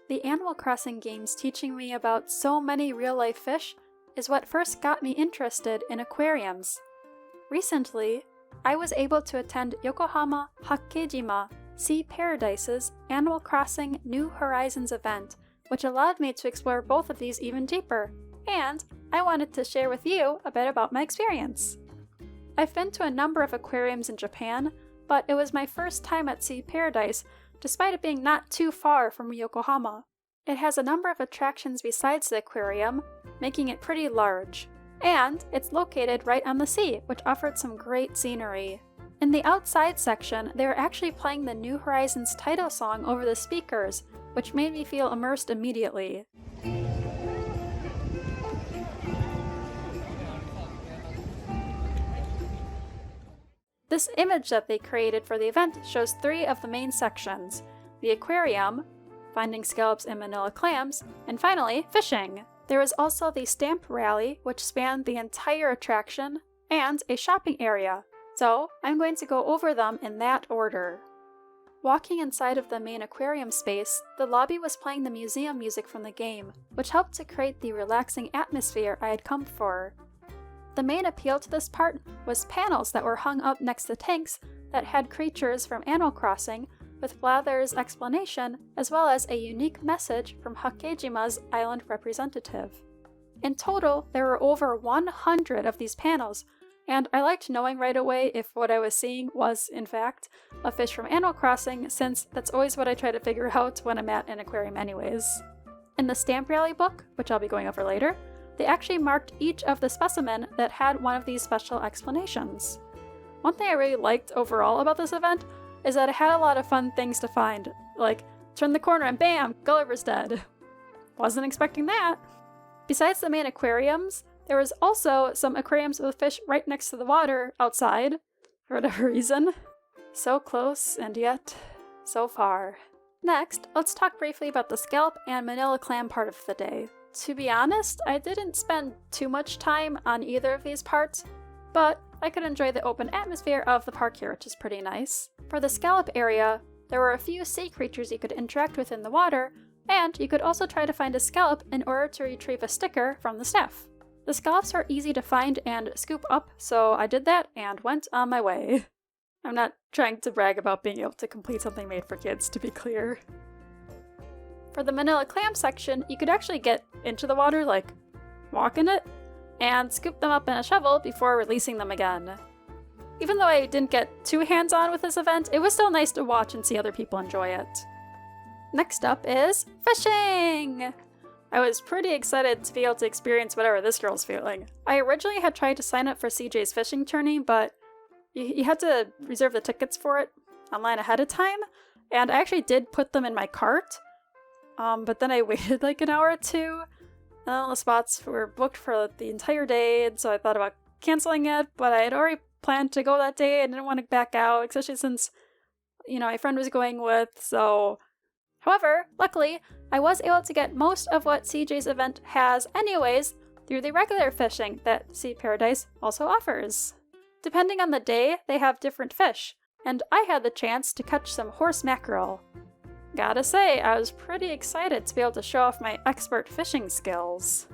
The Animal Crossing games teaching me about so many real-life fish is what first got me interested in aquariums. Recently, I was able to attend Yokohama Hakkejima Sea Paradise's Animal Crossing New Horizons event, which allowed me to explore both of these even deeper, and I wanted to share with you a bit about my experience. I've been to a number of aquariums in Japan, but it was my first time at Sea Paradise, despite it being not too far from Yokohama. It has a number of attractions besides the aquarium, making it pretty large. And it's located right on the sea, which offered some great scenery. In the outside section, they were actually playing the New Horizons title song over the speakers, which made me feel immersed immediately. This image that they created for the event shows 3 of the main sections: the aquarium, finding scallops and Manila clams, and finally, fishing. There was also the stamp rally, which spanned the entire attraction, and a shopping area, so I'm going to go over them in that order. Walking inside of the main aquarium space, the lobby was playing the museum music from the game, which helped to create the relaxing atmosphere I had come for. The main appeal to this part was panels that were hung up next to tanks that had creatures from Animal Crossing, with Blather's explanation, as well as a unique message from Hakkejima's island representative. In total, there were over 100 of these panels, and I liked knowing right away if what I was seeing was, in fact, a fish from Animal Crossing, since that's always what I try to figure out when I'm at an aquarium anyways. In the Stamp Rally book, which I'll be going over later, they actually marked each of the specimen that had one of these special explanations. One thing I really liked overall about this event is that it had a lot of fun things to find, like turn the corner and bam, Gulliver's dead. Wasn't expecting that. Besides the main aquariums, there was also some aquariums with fish right next to the water outside, for whatever reason. So close and yet so far. Next, let's talk briefly about the scalp and Manila clam part of the day. To be honest, I didn't spend too much time on either of these parts, but I could enjoy the open atmosphere of the park here, which is pretty nice. For the scallop area, there were a few sea creatures you could interact with in the water, and you could also try to find a scallop in order to retrieve a sticker from the staff. The scallops are easy to find and scoop up, so I did that and went on my way. I'm not trying to brag about being able to complete something made for kids, to be clear. For the Manila clam section, you could actually get into the water, like walk in it, and scoop them up in a shovel before releasing them again. Even though I didn't get too hands-on with this event, it was still nice to watch and see other people enjoy it. Next up is fishing! I was pretty excited to be able to experience whatever this girl's feeling. I originally had tried to sign up for CJ's fishing tourney, but you had to reserve the tickets for it online ahead of time, and I actually did put them in my cart, but then I waited like an hour or two, and all the spots were booked for the entire day, and so I thought about canceling it, but I had already planned to go that day and didn't want to back out, especially since, my friend was going with, so... However, luckily, I was able to get most of what CJ's event has anyways through the regular fishing that Sea Paradise also offers. Depending on the day, they have different fish, and I had the chance to catch some horse mackerel. Gotta say, I was pretty excited to be able to show off my expert fishing skills.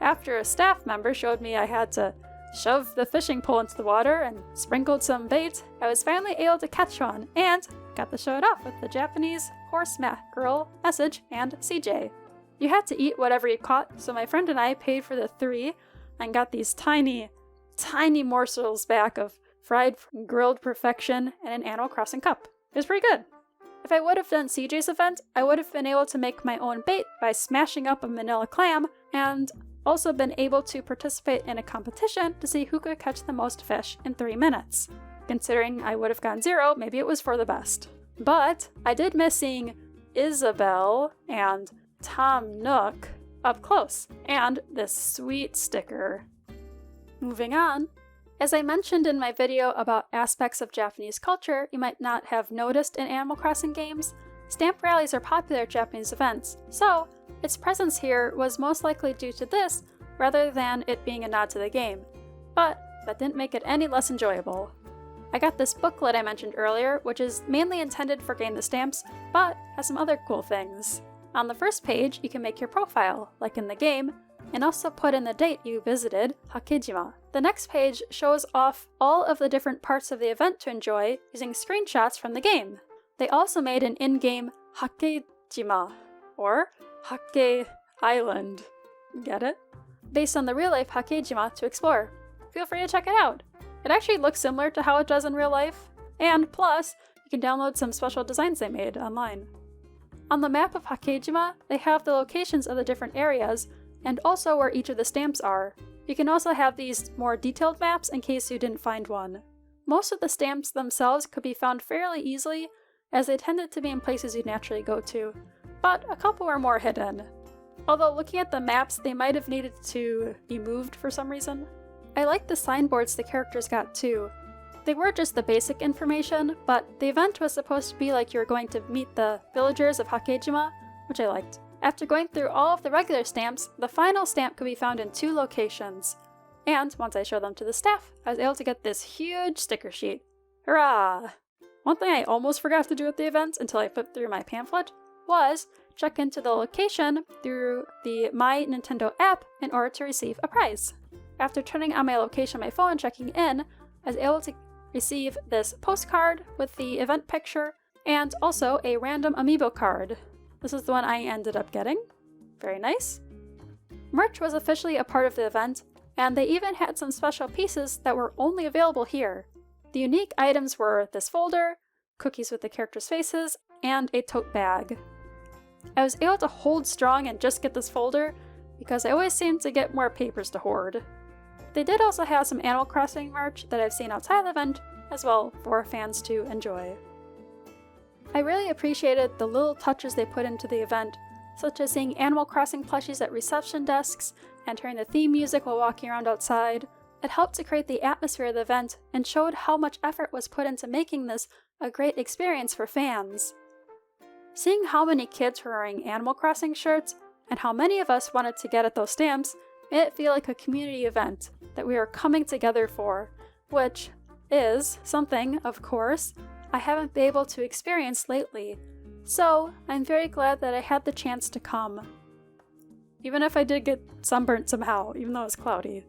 After a staff member showed me I had to shove the fishing pole into the water and sprinkled some bait, I was finally able to catch one, and got to show it off with the Japanese horse mackerel message and CJ. You had to eat whatever you caught, so my friend and I paid for the 3 and got these tiny morsels back of fried grilled perfection and an Animal Crossing cup. It was pretty good. If I would have done CJ's event, I would have been able to make my own bait by smashing up a Manila clam, and also been able to participate in a competition to see who could catch the most fish in 3 minutes. Considering I would have gotten 0, maybe it was for the best. But I did miss seeing Isabel and Tom Nook up close, and this sweet sticker. Moving on, as I mentioned in my video about aspects of Japanese culture you might not have noticed in Animal Crossing games, stamp rallies are popular at Japanese events, so its presence here was most likely due to this rather than it being a nod to the game. But that didn't make it any less enjoyable. I got this booklet I mentioned earlier, which is mainly intended for getting the stamps, but has some other cool things. On the first page, you can make your profile, like in the game, and also put in the date you visited Hakkejima. The next page shows off all of the different parts of the event to enjoy using screenshots from the game. They also made an in-game Hakkejima, or Hakke Island. Get it? Based on the real-life Hakkejima to explore. Feel free to check it out. It actually looks similar to how it does in real life, and plus, you can download some special designs they made online. On the map of Hakkejima, they have the locations of the different areas, and also where each of the stamps are. You can also have these more detailed maps in case you didn't find one. Most of the stamps themselves could be found fairly easily, as they tended to be in places you'd naturally go to, but a couple were more hidden. Although looking at the maps, they might have needed to be moved for some reason. I like the signboards the characters got too. They were just the basic information, but the event was supposed to be like you were going to meet the villagers of Hakkejima, which I liked. After going through all of the regular stamps, the final stamp could be found in 2 locations. And once I showed them to the staff, I was able to get this huge sticker sheet. Hurrah! One thing I almost forgot to do at the event until I flipped through my pamphlet was check into the location through the My Nintendo app in order to receive a prize. After turning on my location on my phone and checking in, I was able to receive this postcard with the event picture and also a random amiibo card. This is the one I ended up getting. Very nice. Merch was officially a part of the event, and they even had some special pieces that were only available here. The unique items were this folder, cookies with the characters' faces, and a tote bag. I was able to hold strong and just get this folder because I always seem to get more papers to hoard. They did also have some Animal Crossing merch that I've seen outside the event as well for fans to enjoy. I really appreciated the little touches they put into the event, such as seeing Animal Crossing plushies at reception desks and hearing the theme music while walking around outside. It helped to create the atmosphere of the event and showed how much effort was put into making this a great experience for fans. Seeing how many kids were wearing Animal Crossing shirts and how many of us wanted to get at those stamps made it feel like a community event that we were coming together for, which is something, of course, I haven't been able to experience lately, so I'm very glad that I had the chance to come. Even if I did get sunburnt somehow, even though it was cloudy.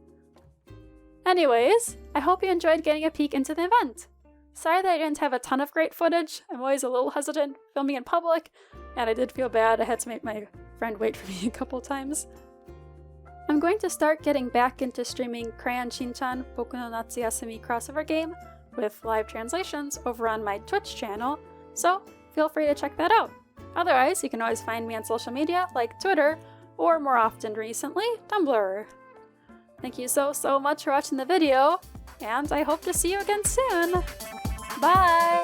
Anyways, I hope you enjoyed getting a peek into the event. Sorry that I didn't have a ton of great footage. I'm always a little hesitant filming in public, and I did feel bad. I had to make my friend wait for me a couple times. I'm going to start getting back into streaming Crayon Shin-chan Boku no Natsuyasumi crossover game with live translations over on my Twitch channel, so feel free to check that out. Otherwise, you can always find me on social media like Twitter, or more often recently, Tumblr. Thank you so much for watching the video, and I hope to see you again soon! Bye!